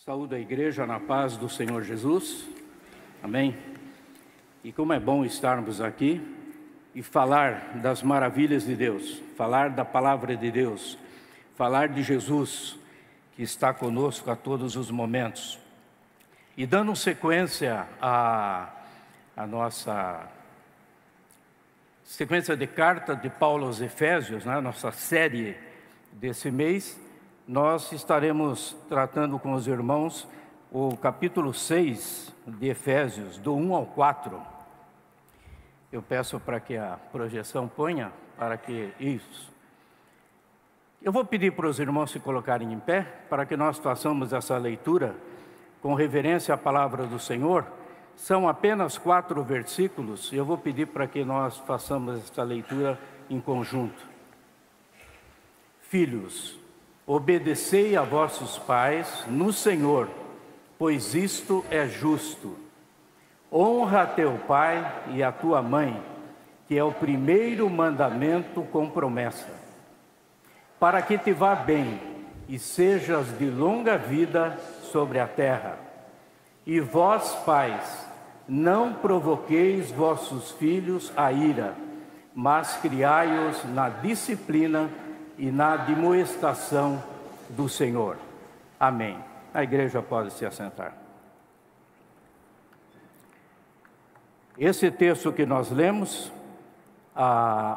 Saúdo a igreja na paz do Senhor Jesus, amém? E como é bom estarmos aqui e falar das maravilhas de Deus, falar da palavra de Deus, falar de Jesus, que está conosco a todos os momentos. E dando sequência à nossa sequência de carta de Paulo aos Efésios, né? Nossa série desse mês, nós estaremos tratando com os irmãos o capítulo 6 de Efésios, do 1 ao 4. Eu peço para que a projeção ponha, para que isso. Eu vou pedir para os irmãos se colocarem em pé, para que nós façamos essa leitura com reverência à palavra do Senhor. São apenas 4 versículos, e eu vou pedir para que nós façamos esta leitura em conjunto. Filhos, obedecei a vossos pais no Senhor, pois isto é justo. Honra a teu pai e a tua mãe, que é o primeiro mandamento com promessa, para que te vá bem e sejas de longa vida sobre a terra. E vós, pais, não provoqueis vossos filhos a ira, mas criai-os na disciplina e na admoestação do Senhor. Amém. A igreja pode se assentar. Esse texto que nós lemos,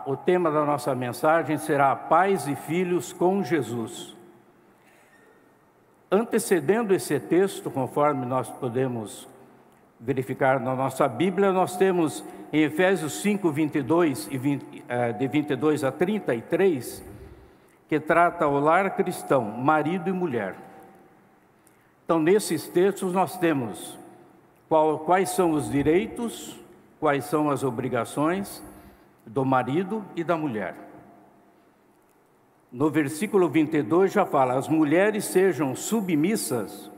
o tema da nossa mensagem será Pais e Filhos com Jesus. Antecedendo esse texto, conforme nós podemos verificar na nossa Bíblia, nós temos em Efésios 5, 22 de 22 a 33, que trata o lar cristão, marido e mulher. Então, nesses textos nós temos quais são os direitos, quais são as obrigações do marido e da mulher. No versículo 22 já fala: as mulheres sejam submissas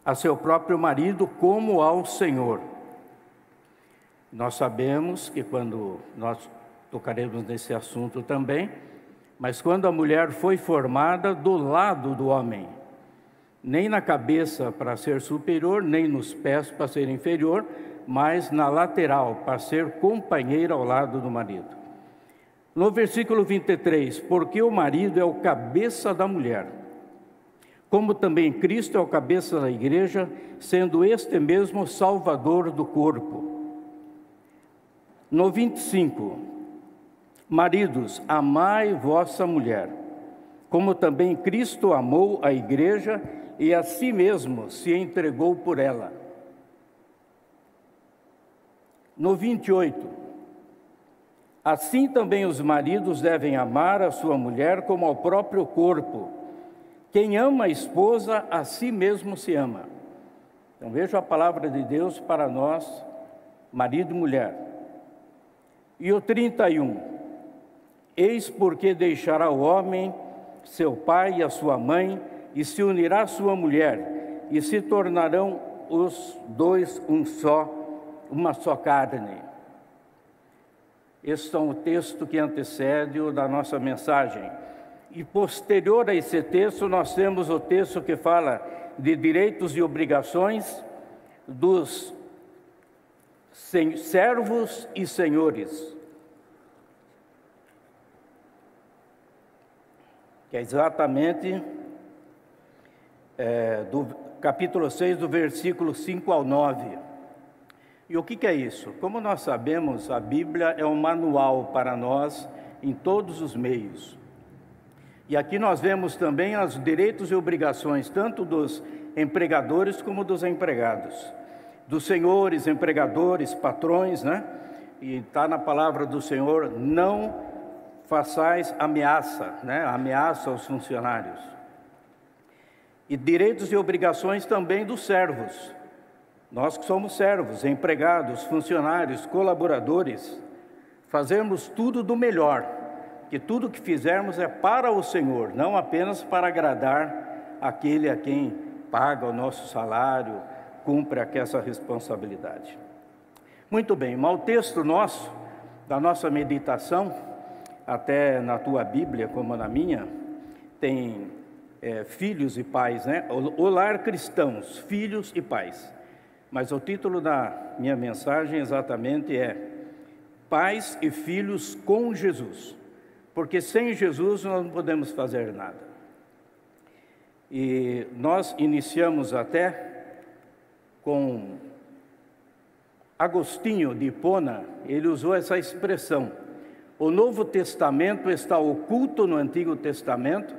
a seu próprio marido como ao Senhor. Nós sabemos que quando nós tocaremos nesse assunto também, mas quando a mulher foi formada do lado do homem, nem na cabeça para ser superior, nem nos pés para ser inferior, mas na lateral, para ser companheira ao lado do marido. No versículo 23, porque o marido é o cabeça da mulher, como também Cristo é o cabeça da igreja, sendo este mesmo o salvador do corpo. No 25, maridos, amai vossa mulher, como também Cristo amou a igreja e a si mesmo se entregou por ela. No 28, assim também os maridos devem amar a sua mulher como ao próprio corpo. Quem ama a esposa, a si mesmo se ama. Então veja a palavra de Deus para nós, marido e mulher. E o 31, eis porque deixará o homem seu pai e a sua mãe, e se unirá à sua mulher, e se tornarão os dois uma só carne. Este é o texto que antecede o da nossa mensagem. E posterior a esse texto, nós temos o texto que fala de direitos e obrigações dos servos e senhores, que é exatamente do capítulo 6, do versículo 5 ao 9. E o que é isso? Como nós sabemos, a Bíblia é um manual para nós em todos os meios. E aqui nós vemos também os direitos e obrigações, tanto dos empregadores como dos empregados, dos senhores, empregadores, patrões, né? E está na palavra do Senhor: não façais ameaça, né? Ameaça aos funcionários. E direitos e obrigações também dos servos. Nós que somos servos, empregados, funcionários, colaboradores, fazermos tudo do melhor, que tudo que fizermos é para o Senhor, não apenas para agradar aquele a quem paga o nosso salário, cumpre essa responsabilidade. Muito bem, mas o texto nosso, da nossa meditação, até na tua Bíblia, como na minha, tem filhos e pais, né? O lar cristãos, filhos e pais. Mas o título da minha mensagem exatamente é Pais e Filhos com Jesus, porque sem Jesus nós não podemos fazer nada. E nós iniciamos até com Agostinho de Hipona, ele usou essa expressão: o Novo Testamento está oculto no Antigo Testamento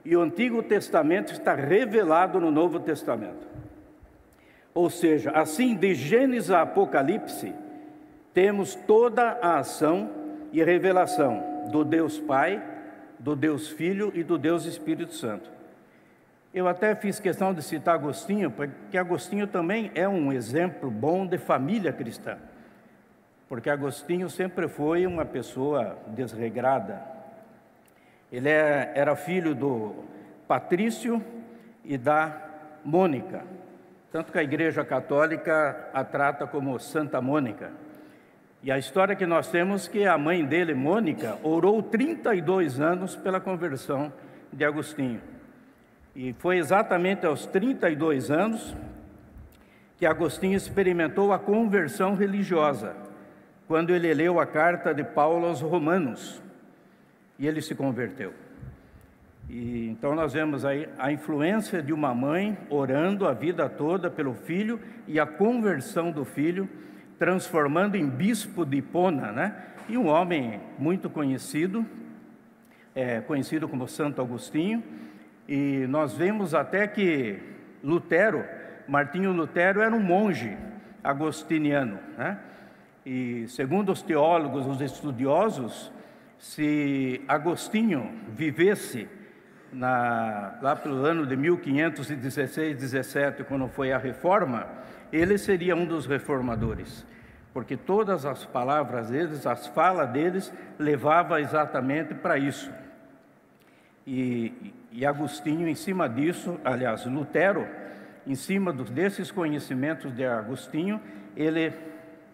e o Antigo Testamento está revelado no Novo Testamento. Ou seja, assim, de Gênesis a Apocalipse, temos toda a ação e revelação do Deus Pai, do Deus Filho e do Deus Espírito Santo. Eu até fiz questão de citar Agostinho, porque Agostinho também é um exemplo bom de família cristã. Porque Agostinho sempre foi uma pessoa desregrada. Ele era filho do Patrício e da Mônica. Tanto que a Igreja Católica a trata como Santa Mônica. E a história que nós temos é que a mãe dele, Mônica, orou 32 anos pela conversão de Agostinho. E foi exatamente aos 32 anos que Agostinho experimentou a conversão religiosa, quando ele leu a carta de Paulo aos Romanos, e ele se converteu. E então nós vemos aí a influência de uma mãe orando a vida toda pelo filho e a conversão do filho, transformando em bispo de Hipona, né? E um homem muito conhecido, conhecido como Santo Agostinho. E nós vemos até que Martinho Lutero era um monge agostiniano, né? E segundo os teólogos, os estudiosos, se Agostinho vivesse lá pelo ano de 1516, 17, quando foi a reforma, ele seria um dos reformadores, porque todas as palavras deles, as falas deles, levavam exatamente para isso. E Agostinho, em cima disso, aliás, Lutero, em cima desses conhecimentos de Agostinho, ele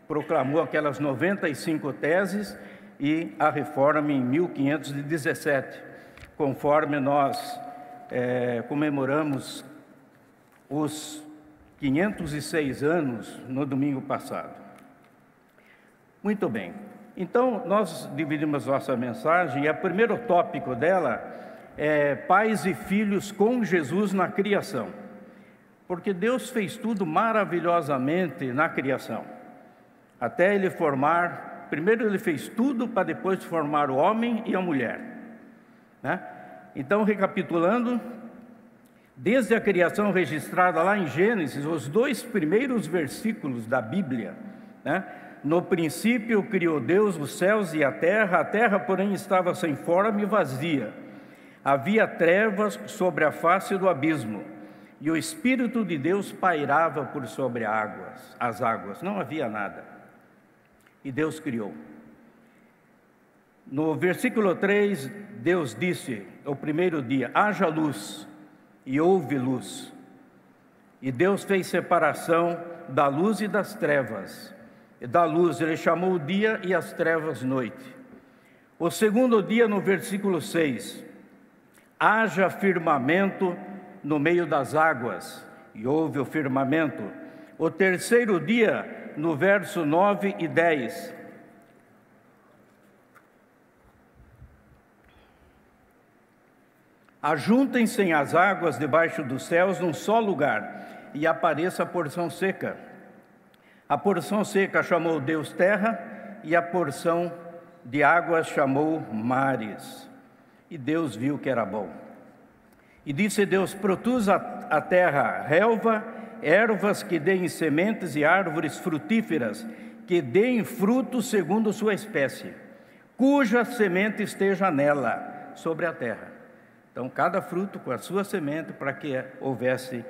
proclamou aquelas 95 teses e a reforma em 1517, conforme nós comemoramos os 506 anos no domingo passado. Muito bem, então nós dividimos nossa mensagem e o primeiro tópico dela é pais e filhos com Jesus na criação, porque Deus fez tudo maravilhosamente na criação, até Ele formar, primeiro Ele fez tudo para depois formar o homem e a mulher, né? Então, recapitulando, desde a criação registrada lá em Gênesis, os 2 primeiros versículos da Bíblia, né? No princípio criou Deus os céus e a terra, porém estava sem forma e vazia. Havia trevas sobre a face do abismo, e o Espírito de Deus pairava por sobre as águas. Não havia nada. E Deus criou. No versículo 3, Deus disse, o primeiro dia, haja luz, e houve luz. E Deus fez separação da luz e das trevas. E da luz Ele chamou o dia e as trevas noite. O segundo dia, no versículo 6, haja firmamento no meio das águas, e houve o firmamento. O terceiro dia, no verso 9 e 10, ajuntem-se as águas debaixo dos céus num só lugar, e apareça a porção seca. A porção seca chamou Deus terra, e a porção de águas chamou mares. E Deus viu que era bom. E disse Deus, produza a terra relva, ervas que deem sementes e árvores frutíferas, que deem frutos segundo sua espécie, cuja semente esteja nela, sobre a terra. Então, cada fruto com a sua semente, para que houvesse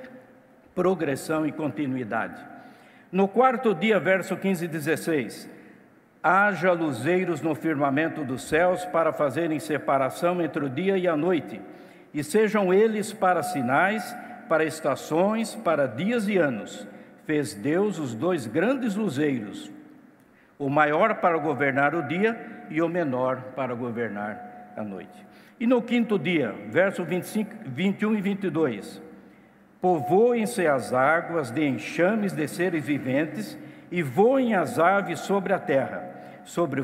progressão e continuidade. No quarto dia, verso 15 e 16, haja luzeiros no firmamento dos céus para fazerem separação entre o dia e a noite, e sejam eles para sinais, para estações, para dias e anos. Fez Deus os 2 grandes luzeiros, o maior para governar o dia e o menor para governar à noite. E no quinto dia, verso 25, 21 e 22, povoem-se as águas de enxames de seres viventes, e voem as aves sobre a terra, sobre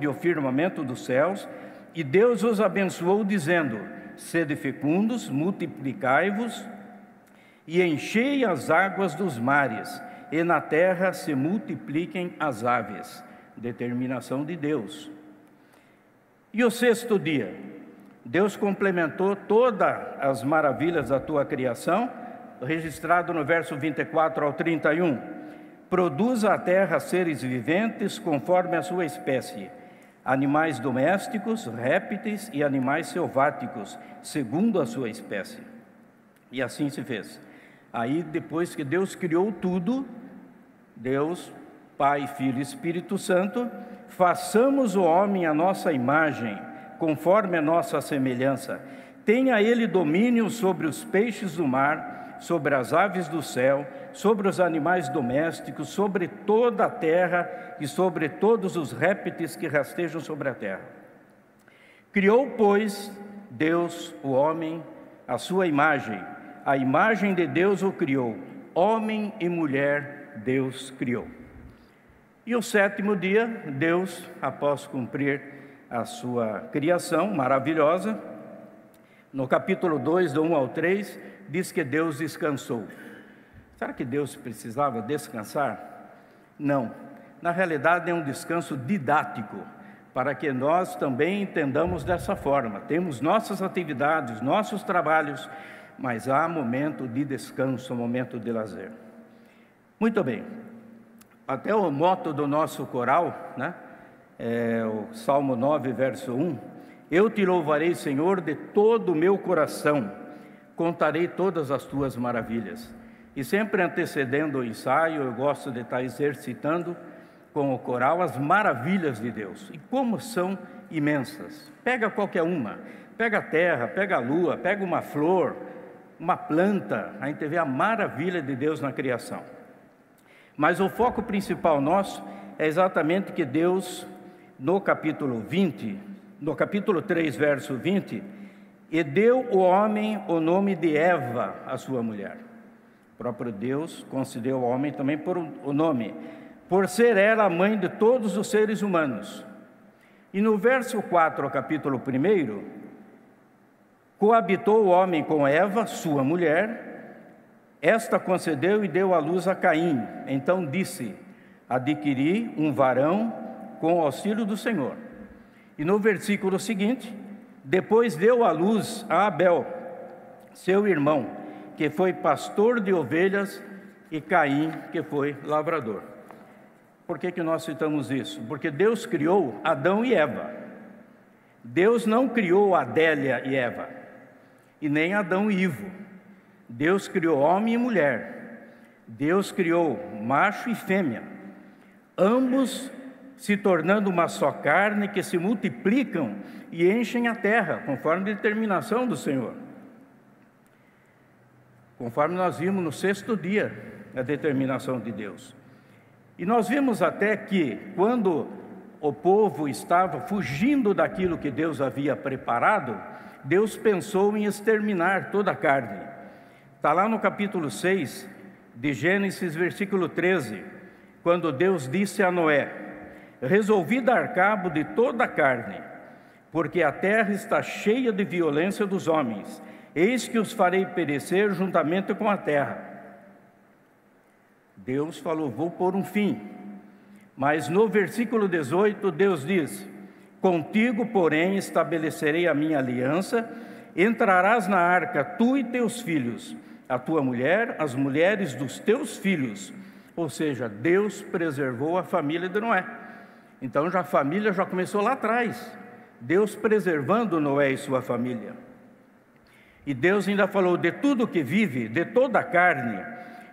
o firmamento dos céus. E Deus os abençoou, dizendo: sede fecundos, multiplicai-vos, e enchei as águas dos mares, e na terra se multipliquem as aves. Determinação de Deus. E o sexto dia, Deus complementou todas as maravilhas da tua criação, registrado no verso 24 ao 31. Produz a terra seres viventes conforme a sua espécie, animais domésticos, répteis e animais selváticos, segundo a sua espécie. E assim se fez. Aí, depois que Deus criou tudo, Deus, Pai, Filho e Espírito Santo, façamos o homem à nossa imagem, conforme a nossa semelhança. Tenha ele domínio sobre os peixes do mar, sobre as aves do céu, sobre os animais domésticos, sobre toda a terra e sobre todos os répteis que rastejam sobre a terra. Criou, pois, Deus o homem à sua imagem. A imagem de Deus o criou. Homem e mulher Deus criou. E o sétimo dia, Deus, após cumprir a sua criação maravilhosa, no capítulo 2, do 1 ao 3, diz que Deus descansou. Será que Deus precisava descansar? Não. Na realidade, é um descanso didático, para que nós também entendamos dessa forma. Temos nossas atividades, nossos trabalhos, mas há momento de descanso, momento de lazer. Muito bem. Até o moto do nosso coral, né? O Salmo 9, verso 1. Eu te louvarei, Senhor, de todo o meu coração, contarei todas as tuas maravilhas. E sempre antecedendo o ensaio, eu gosto de estar exercitando com o coral as maravilhas de Deus. E como são imensas. Pega qualquer uma, pega a terra, pega a lua, pega uma flor, uma planta, a gente vê a maravilha de Deus na criação. Mas o foco principal nosso é exatamente que Deus, no capítulo 3, verso 20, e deu o homem o nome de Eva, a sua mulher. O próprio Deus concedeu ao homem também por o nome, por ser ela a mãe de todos os seres humanos. E no verso 4, capítulo 1, coabitou o homem com Eva, sua mulher. Esta concedeu e deu à luz a Caim. Então disse: adquiri um varão com o auxílio do Senhor. E no versículo seguinte, depois deu à luz a Abel, seu irmão, que foi pastor de ovelhas, e Caim, que foi lavrador. Por que nós citamos isso? Porque Deus criou Adão e Eva. Deus não criou Adélia e Eva, e nem Adão e Ivo. Deus criou homem e mulher. Deus criou macho e fêmea, ambos se tornando uma só carne, que se multiplicam e enchem a terra, conforme a determinação do Senhor. Conforme nós vimos no sexto dia, a determinação de Deus. E nós vimos até que, quando o povo estava fugindo daquilo que Deus havia preparado, Deus pensou em exterminar toda a carne. Está lá no capítulo 6 de Gênesis, versículo 13, quando Deus disse a Noé: resolvi dar cabo de toda a carne, porque a terra está cheia de violência dos homens, eis que os farei perecer juntamente com a terra. Deus falou: vou pôr um fim. Mas no versículo 18, Deus diz: contigo, porém, estabelecerei a minha aliança, entrarás na arca, tu e teus filhos, a tua mulher, as mulheres dos teus filhos. Ou seja, Deus preservou a família de Noé. Então a família já começou lá atrás, Deus preservando Noé e sua família. E Deus ainda falou: de tudo que vive, de toda a carne,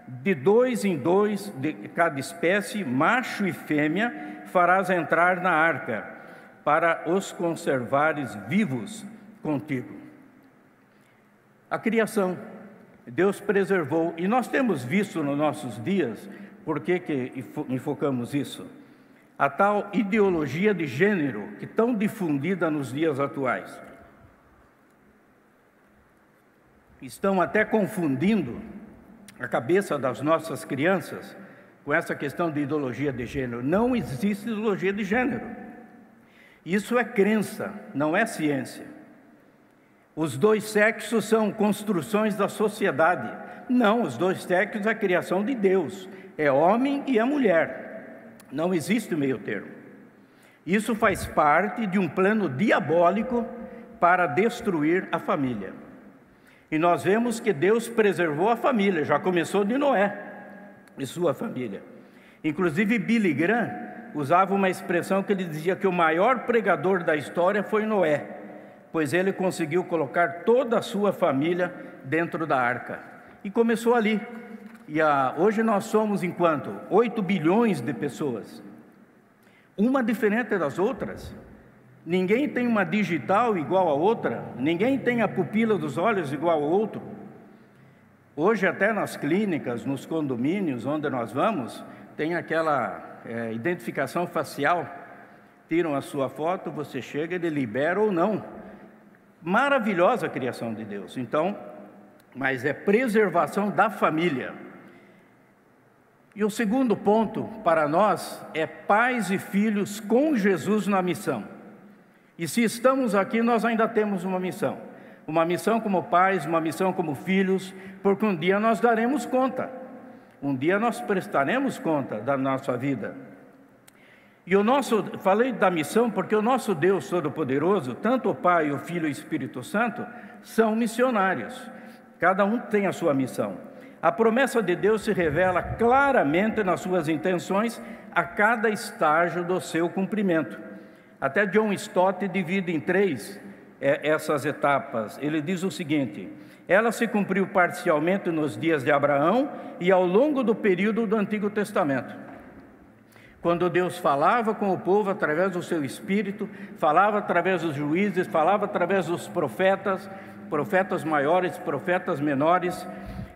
de 2 em 2 de cada espécie, macho e fêmea, farás entrar na arca, para os conservares vivos contigo. A criação, Deus preservou, e nós temos visto nos nossos dias. Por que enfocamos isso? a tal ideologia de gênero que tão difundida nos dias atuais. Estão até confundindo a cabeça das nossas crianças com essa questão de ideologia de gênero. Não existe ideologia de gênero. Isso é crença, não é ciência. Os dois sexos são construções da sociedade. Não, os dois sexos é a criação de Deus. É homem e é mulher. Não existe meio termo. Isso faz parte de um plano diabólico para destruir a família. E nós vemos que Deus preservou a família, já começou de Noé e sua família. Inclusive Billy Graham usava uma expressão que ele dizia que o maior pregador da história foi Noé, pois ele conseguiu colocar toda a sua família dentro da arca. E começou ali. E hoje nós somos, em quanto? 8 bilhões de pessoas. Uma diferente das outras. Ninguém tem uma digital igual a outra. Ninguém tem a pupila dos olhos igual ao outro. Hoje até nas clínicas, nos condomínios onde nós vamos, tem aquela identificação facial. Tiram a sua foto, você chega, ele libera ou não. Maravilhosa a criação de Deus. Então, mas é preservação da família. E o segundo ponto para nós é pais e filhos com Jesus na missão. E se estamos aqui, nós ainda temos uma missão. Uma missão como pais, uma missão como filhos, porque um dia nós daremos conta. Um dia nós prestaremos conta da nossa vida. E falei da missão porque o nosso Deus Todo-Poderoso, tanto o Pai, o Filho e o Espírito Santo, são missionários. Cada um tem a sua missão. A promessa de Deus se revela claramente nas suas intenções a cada estágio do seu cumprimento. Até John Stott divide em 3 essas etapas. Ele diz o seguinte: ela se cumpriu parcialmente nos dias de Abraão e ao longo do período do Antigo Testamento, quando Deus falava com o povo através do seu Espírito, falava através dos juízes, falava através dos profetas, profetas maiores, profetas menores.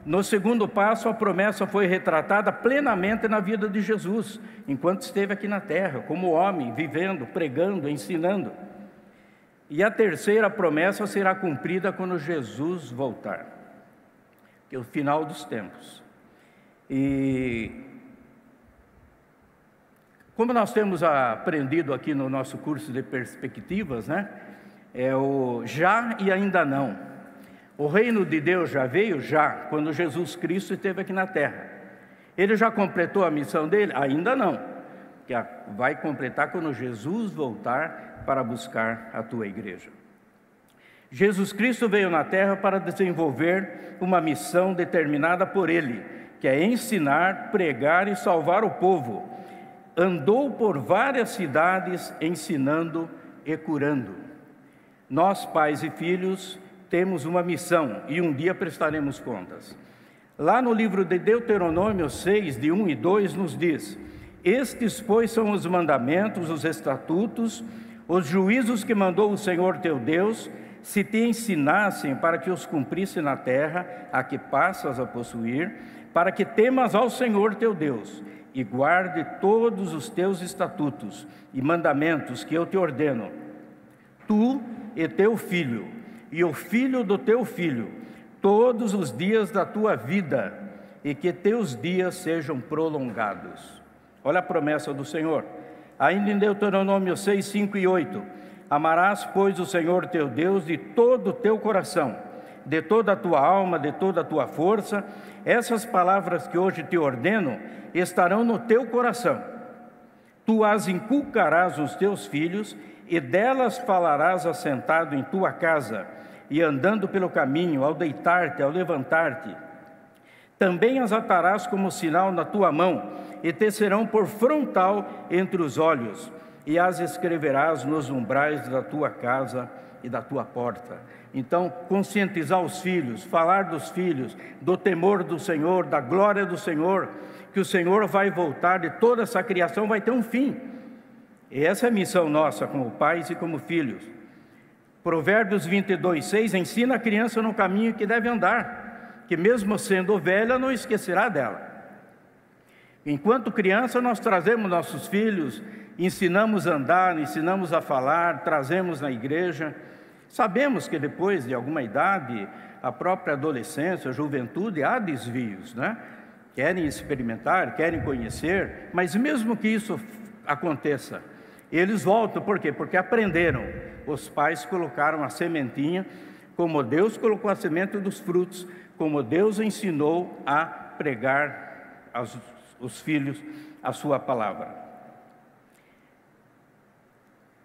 No segundo passo, a promessa foi retratada plenamente na vida de Jesus, enquanto esteve aqui na terra, como homem, vivendo, pregando, ensinando. E a terceira promessa será cumprida quando Jesus voltar, que é o final dos tempos. E como nós temos aprendido aqui no nosso curso de perspectivas, né? É o já e ainda não. O reino de Deus já veio? Já, quando Jesus Cristo esteve aqui na terra. Ele já completou a missão dele? Ainda não. Que vai completar quando Jesus voltar para buscar a tua igreja. Jesus Cristo veio na terra para desenvolver uma missão determinada por Ele, que é ensinar, pregar e salvar o povo. Andou por várias cidades ensinando e curando. Nós, pais e filhos, temos uma missão e um dia prestaremos contas. Lá no livro de Deuteronômio 6, de 1 e 2, nos diz: estes, pois, são os mandamentos, os estatutos, os juízos que mandou o Senhor teu Deus, se te ensinassem para que os cumprisse na terra a que passas a possuir, para que temas ao Senhor teu Deus, e guarde todos os teus estatutos e mandamentos que eu te ordeno, tu e teu filho, e o filho do teu filho, todos os dias da tua vida, e que teus dias sejam prolongados. Olha a promessa do Senhor. Ainda em Deuteronômio 6, 5 e 8. Amarás, pois, o Senhor teu Deus de todo o teu coração, de toda a tua alma, de toda a tua força. Essas palavras que hoje te ordeno estarão no teu coração. Tu as inculcarás nos teus filhos, e delas falarás assentado em tua casa, e andando pelo caminho, ao deitar-te, ao levantar-te. Também as atarás como sinal na tua mão, e te serão por frontal entre os olhos, e as escreverás nos umbrais da tua casa e da tua porta. Então, conscientizar os filhos, falar dos filhos, do temor do Senhor, da glória do Senhor, que o Senhor vai voltar e toda essa criação vai ter um fim. E essa é a missão nossa como pais e como filhos. Provérbios 22, 6, ensina a criança no caminho que deve andar, que mesmo sendo velha não esquecerá dela. Enquanto criança nós trazemos nossos filhos ensinamos a andar, ensinamos a falar, trazemos na igreja. Sabemos que depois de alguma idade, a própria adolescência, a juventude, há desvios, né? Querem experimentar, querem conhecer, mas mesmo que isso aconteça, eles voltam, por quê? Porque aprenderam. Os pais colocaram a sementinha, como Deus colocou a semente dos frutos, como Deus ensinou a pregar aos filhos a sua palavra.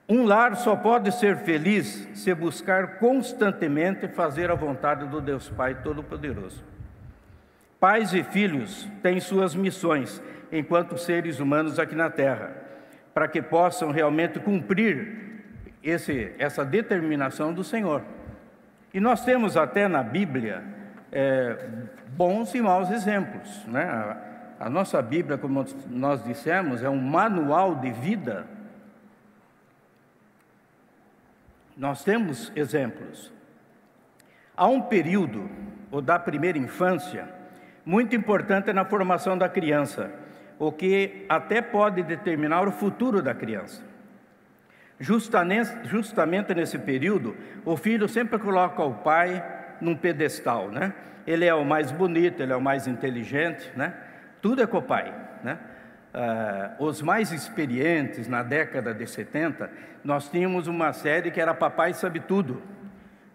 Um lar só pode ser feliz se buscar constantemente fazer a vontade do Deus Pai Todo-Poderoso. Pais e filhos têm suas missões enquanto seres humanos aqui na Terra, para que possam realmente cumprir essa determinação do Senhor. E nós temos até na Bíblia bons e maus exemplos, né? A nossa Bíblia, como nós dissemos, é um manual de vida. Nós temos exemplos. Há um período, o da primeira infância, muito importante na formação da criança, o que até pode determinar o futuro da criança. Justamente nesse período, o filho sempre coloca o pai num pedestal, né? Ele é o mais bonito, ele é o mais inteligente, né? Tudo é com o pai, né? Os mais experientes, na década de 70, nós tínhamos uma série que era Papai Sabe Tudo.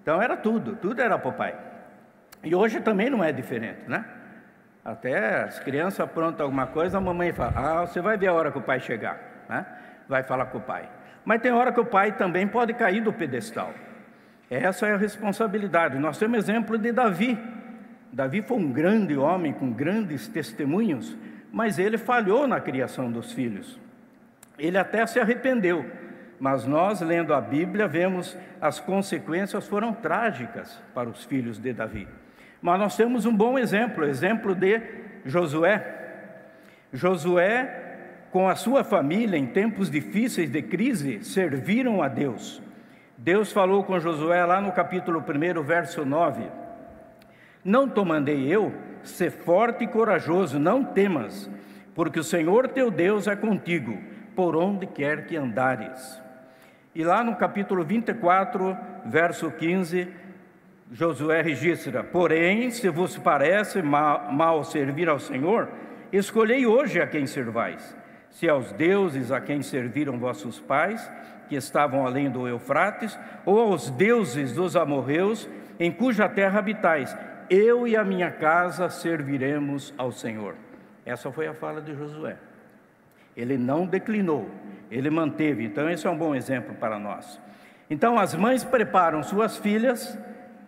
Então era tudo era papai. E hoje também não é diferente, né? Até as crianças aprontam alguma coisa, a mamãe fala, você vai ver a hora que o pai chegar, né? Vai falar com o pai. Mas tem hora que o pai também pode cair do pedestal. Essa é a responsabilidade. Nós temos exemplo de Davi. Davi foi um grande homem com grandes testemunhos, mas ele falhou na criação dos filhos. Ele até se arrependeu, mas nós, lendo a Bíblia, vemos as consequências foram trágicas para os filhos de Davi. Mas nós temos um bom exemplo, o exemplo de Josué. Josué, com a sua família, em tempos difíceis de crise, serviram a Deus. Deus falou com Josué lá no capítulo 1, verso 9. Não te mandei eu? Sê forte e corajoso, não temas, porque o Senhor teu Deus é contigo, por onde quer que andares. E lá no capítulo 24, verso 15, Josué registra: porém, se vos parece mal servir ao Senhor, escolhei hoje a quem servais, se aos deuses a quem serviram vossos pais, que estavam além do Eufrates, ou aos deuses dos amorreus, em cuja terra habitais. Eu e a minha casa serviremos ao Senhor. Essa foi a fala de Josué. Ele não declinou, ele manteve. Então esse é um bom exemplo para nós. Então as mães preparam suas filhas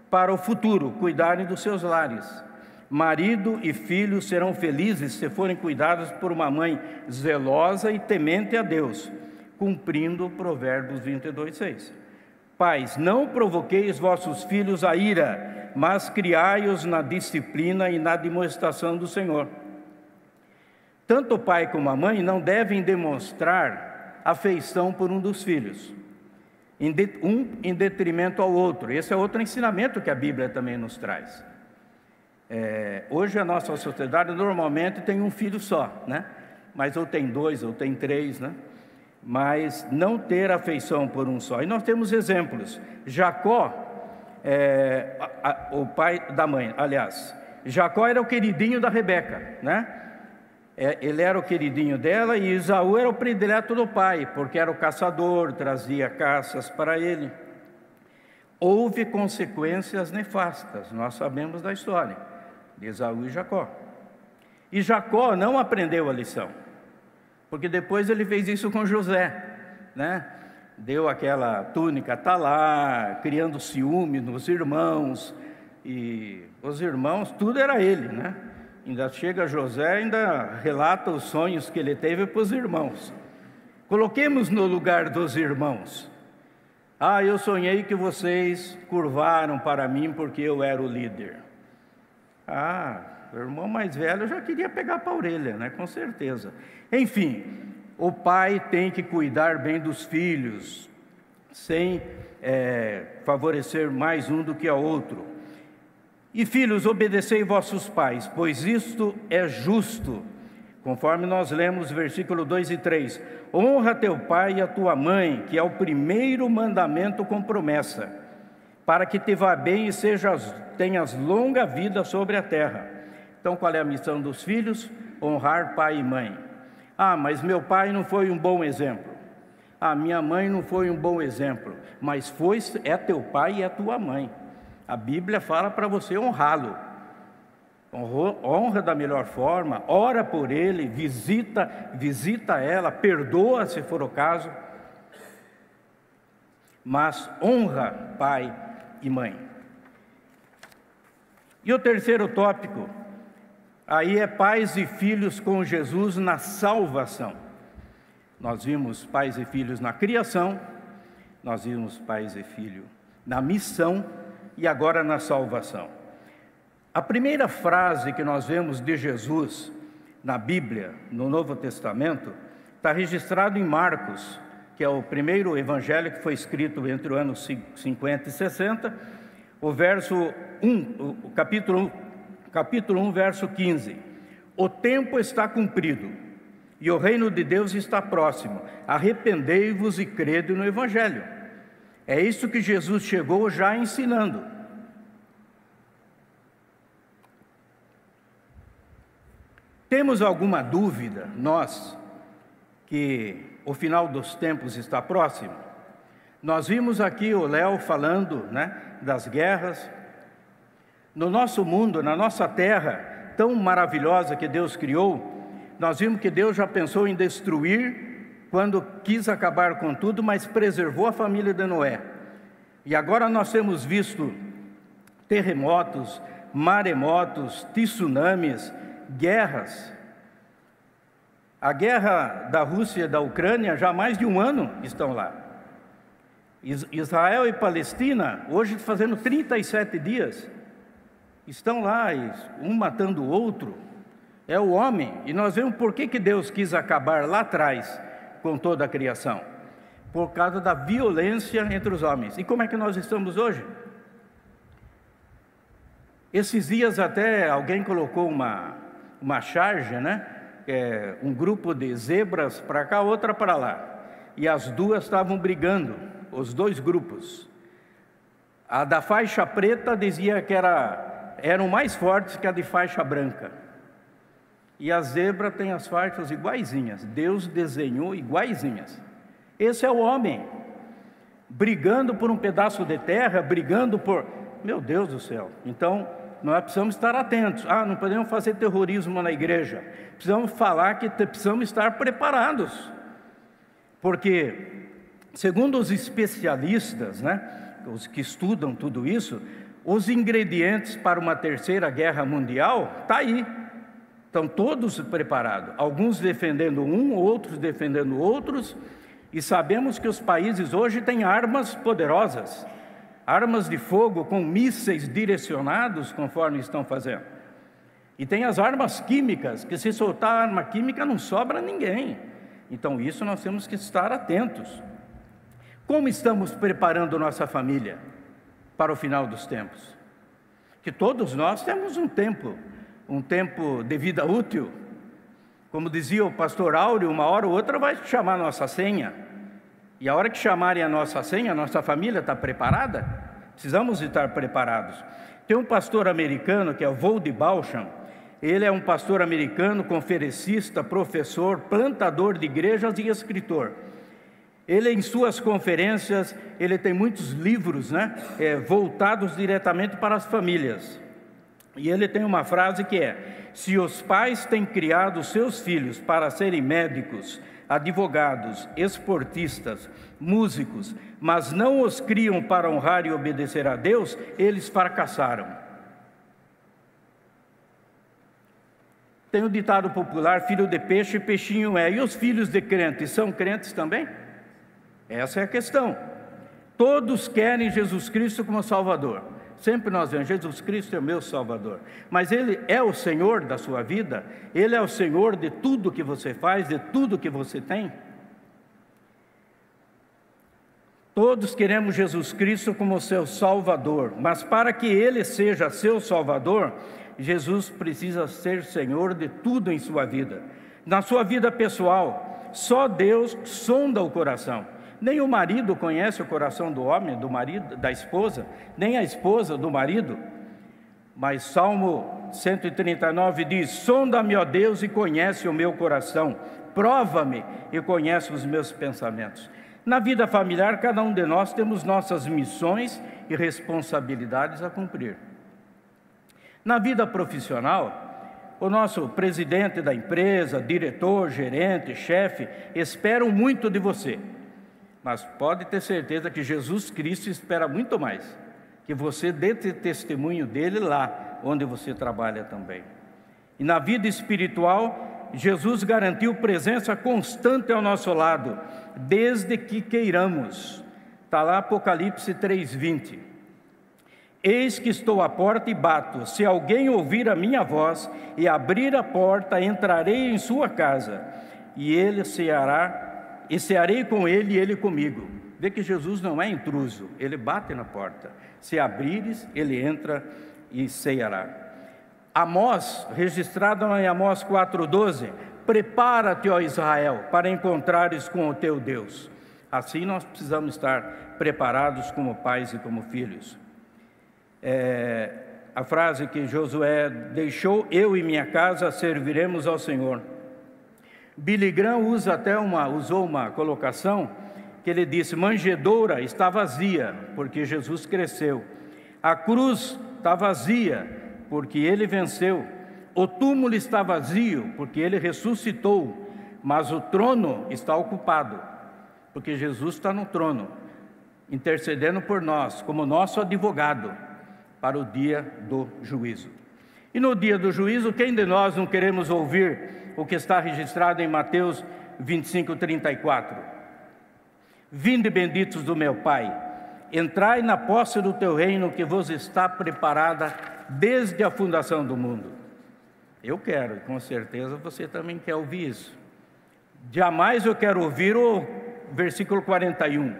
para o futuro, cuidarem dos seus lares. Marido e filhos serão felizes se forem cuidados por uma mãe zelosa e temente a Deus, cumprindo Provérbios 22:6. Pais, não provoqueis vossos filhos a ira, mas criai-os na disciplina e na demonstração do Senhor. Tanto o pai como a mãe não devem demonstrar afeição por um dos filhos, em detrimento ao outro. Esse é outro ensinamento que a Bíblia também nos traz. Hoje a nossa sociedade normalmente tem um filho só, né? Mas ou tem dois, ou tem três, né? Mas não ter afeição por um só. E nós temos exemplos. Jacó, o pai da mãe, aliás, Jacó era o queridinho da Rebeca, né? Ele era o queridinho dela, e Esaú era o predileto do pai, porque era o caçador, trazia caças para ele. Houve consequências nefastas, nós sabemos da história de Esaú e Jacó. E Jacó não aprendeu a lição, porque depois ele fez isso com José, né? Deu aquela túnica, tá lá, criando ciúme nos irmãos, e os irmãos, tudo era ele, né? Ainda chega José, ainda relata os sonhos que ele teve para os irmãos. Coloquemos no lugar dos irmãos. Eu sonhei que vocês curvaram para mim porque eu era o líder. O irmão mais velho já queria pegar para a orelha, né? Com certeza. Enfim, o pai tem que cuidar bem dos filhos, sem favorecer mais um do que a outro. E filhos, obedecei vossos pais, pois isto é justo. conforme nós lemos versículo 2 e 3. Honra teu pai e a tua mãe, que é o primeiro mandamento com promessa, para que te vá bem e tenhas longa vida sobre a terra. Então, qual é a missão dos filhos? Honrar pai e mãe. Ah, mas meu pai não foi um bom exemplo. Ah, minha mãe não foi um bom exemplo. Mas é teu pai e é tua mãe. A Bíblia fala para você honrá-lo. Honra da melhor forma, ora por ele, visita ela, perdoa se for o caso. Mas honra pai e mãe. E o terceiro tópico, aí é pais e filhos com Jesus na salvação. Nós vimos pais e filhos na criação, nós vimos pais e filhos na missão e agora na salvação. A primeira frase que nós vemos de Jesus na Bíblia, no Novo Testamento, está registrado em Marcos, que é o primeiro evangelho que foi escrito entre os anos 50 e 60, o capítulo 1, verso 15. O tempo está cumprido e o reino de Deus está próximo. Arrependei-vos e crede no evangelho. É isso que Jesus chegou já ensinando. Temos alguma dúvida, nós, que o final dos tempos está próximo? Nós vimos aqui o Léo falando, das guerras. No nosso mundo, na nossa terra, tão maravilhosa que Deus criou, nós vimos que Deus já pensou em destruir quando quis acabar com tudo, mas preservou a família de Noé. E agora nós temos visto terremotos, maremotos, tsunamis, guerras. A guerra da Rússia e da Ucrânia já há mais de um ano estão lá. Israel e Palestina, hoje fazendo 37 dias, estão lá, um matando o outro. É o homem. E nós vemos por que Deus quis acabar lá atrás com toda a criação. Por causa da violência entre os homens. E como é que nós estamos hoje? Esses dias até alguém colocou uma charge, um grupo de zebras para cá, outra para lá. E as duas estavam brigando, os dois grupos. A da faixa preta dizia que eram mais fortes que a de faixa branca. E a zebra tem as faixas iguaizinhas. Deus desenhou iguaizinhas. Esse é o homem, brigando por um pedaço de terra, brigando por... Meu Deus do céu! Então, nós precisamos estar atentos. Não podemos fazer terrorismo na igreja. Precisamos falar que precisamos estar preparados. Porque, segundo os especialistas, os que estudam tudo isso, os ingredientes para uma terceira guerra mundial estão aí. Estão todos preparados. Alguns defendendo outros defendendo outros. E sabemos que os países hoje têm armas poderosas. Armas de fogo com mísseis direcionados, conforme estão fazendo. E tem as armas químicas, que se soltar a arma química não sobra ninguém. Então isso nós temos que estar atentos. Como estamos preparando nossa família para o final dos tempos? Que todos nós temos um tempo de vida útil. Como dizia o pastor Áureo, uma hora ou outra vai chamar a nossa senha. E a hora que chamarem a nossa senha, a nossa família está preparada? Precisamos estar preparados. Tem um pastor americano que é o Voddie Baucham. Ele é um pastor americano, conferencista, professor, plantador de igrejas e escritor. Ele, em suas conferências, ele tem muitos livros, voltados diretamente para as famílias. E ele tem uma frase que é: se os pais têm criado seus filhos para serem médicos, advogados, esportistas, músicos, mas não os criam para honrar e obedecer a Deus, eles fracassaram. Tem o ditado popular: filho de peixe, peixinho é. E os filhos de crentes são crentes também? Essa é a questão. Todos querem Jesus Cristo como Salvador. Sempre nós vemos, Jesus Cristo é o meu Salvador. Mas Ele é o Senhor da sua vida? Ele é o Senhor de tudo que você faz, de tudo que você tem? Todos queremos Jesus Cristo como seu Salvador. Mas para que Ele seja seu Salvador, Jesus precisa ser Senhor de tudo em sua vida. Na sua vida pessoal, só Deus sonda o coração. Nem o marido conhece o coração do homem, do marido, da esposa, nem a esposa do marido. Mas Salmo 139 diz: sonda-me, ó Deus, e conhece o meu coração. Prova-me e conhece os meus pensamentos. Na vida familiar, cada um de nós temos nossas missões e responsabilidades a cumprir. Na vida profissional, o nosso presidente da empresa, diretor, gerente, chefe, esperam muito de você. Mas pode ter certeza que Jesus Cristo espera muito mais, que você dê testemunho dele lá onde você trabalha também. E na vida espiritual, Jesus garantiu presença constante ao nosso lado, desde que queiramos. Está lá Apocalipse 3:20. Eis que estou à porta e bato. Se alguém ouvir a minha voz e abrir a porta, entrarei em sua casa, e ele ceará, e cearei com ele e ele comigo. Vê que Jesus não é intruso, ele bate na porta. Se abrires, ele entra e ceará. Amós, registrado em Amós 4:12, prepara-te, ó Israel, para encontrares com o teu Deus. Assim nós precisamos estar preparados como pais e como filhos. A frase que Josué deixou: eu e minha casa serviremos ao Senhor. Billy Graham usou uma colocação que ele disse: manjedoura está vazia, porque Jesus cresceu. A cruz está vazia, porque ele venceu. O túmulo está vazio, porque ele ressuscitou. Mas o trono está ocupado, porque Jesus está no trono, intercedendo por nós, como nosso advogado, para o dia do juízo. E no dia do juízo, quem de nós não queremos ouvir o que está registrado em Mateus 25:34? Vinde, benditos do meu Pai, entrai na posse do teu reino, que vos está preparada desde a fundação do mundo. Eu quero, e com certeza você também quer ouvir isso. Jamais eu quero ouvir o versículo 41.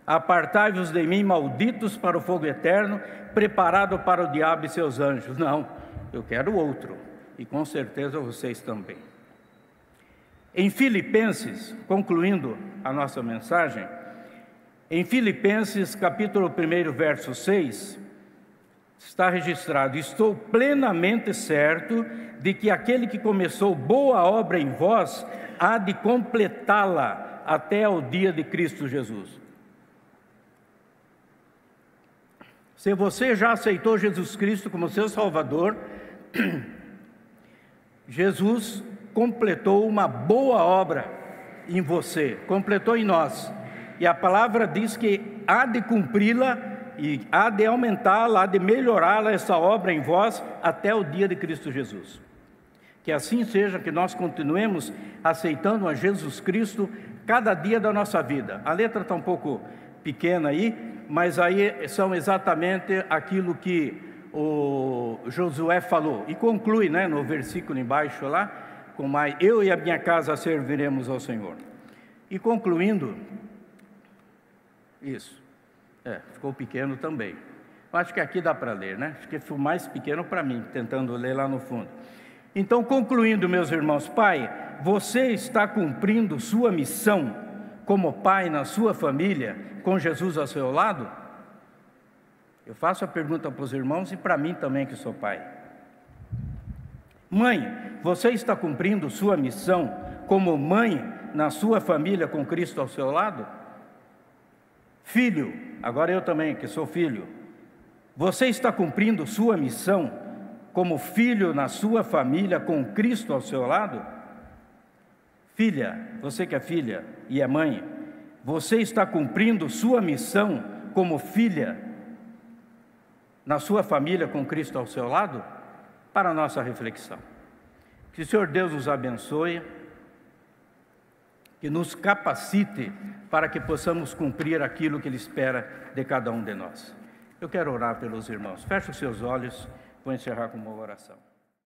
Apartai-vos de mim, malditos, para o fogo eterno, preparado para o diabo e seus anjos. Não, eu quero outro, e com certeza vocês também. Em Filipenses, concluindo a nossa mensagem, em Filipenses capítulo 1, verso 6, está registrado: estou plenamente certo de que aquele que começou boa obra em vós há de completá-la até ao dia de Cristo Jesus. Se você já aceitou Jesus Cristo como seu Salvador, Jesus completou uma boa obra em você, completou em nós. E a palavra diz que há de cumpri-la e há de aumentá-la, há de melhorá-la, essa obra em vós, até o dia de Cristo Jesus. Que assim seja, que nós continuemos aceitando a Jesus Cristo cada dia da nossa vida. A letra está um pouco pequena aí, mas aí são exatamente aquilo que o Josué falou. E conclui, no versículo embaixo lá, com mais: eu e a minha casa serviremos ao Senhor. E concluindo, isso, ficou pequeno também. Acho que aqui dá para ler, Acho que foi mais pequeno para mim, tentando ler lá no fundo. Então, concluindo, meus irmãos, Pai, você está cumprindo sua missão como pai na sua família, com Jesus ao seu lado? Eu faço a pergunta para os irmãos e para mim também, que sou pai. Mãe, você está cumprindo sua missão como mãe na sua família, com Cristo ao seu lado? Filho, agora eu também, que sou filho, você está cumprindo sua missão como filho na sua família, com Cristo ao seu lado? Filha, você que é filha e é mãe, você está cumprindo sua missão como filha na sua família, com Cristo ao seu lado? Para a nossa reflexão. Que o Senhor Deus nos abençoe, que nos capacite para que possamos cumprir aquilo que Ele espera de cada um de nós. Eu quero orar pelos irmãos. Feche os seus olhos, vou encerrar com uma oração.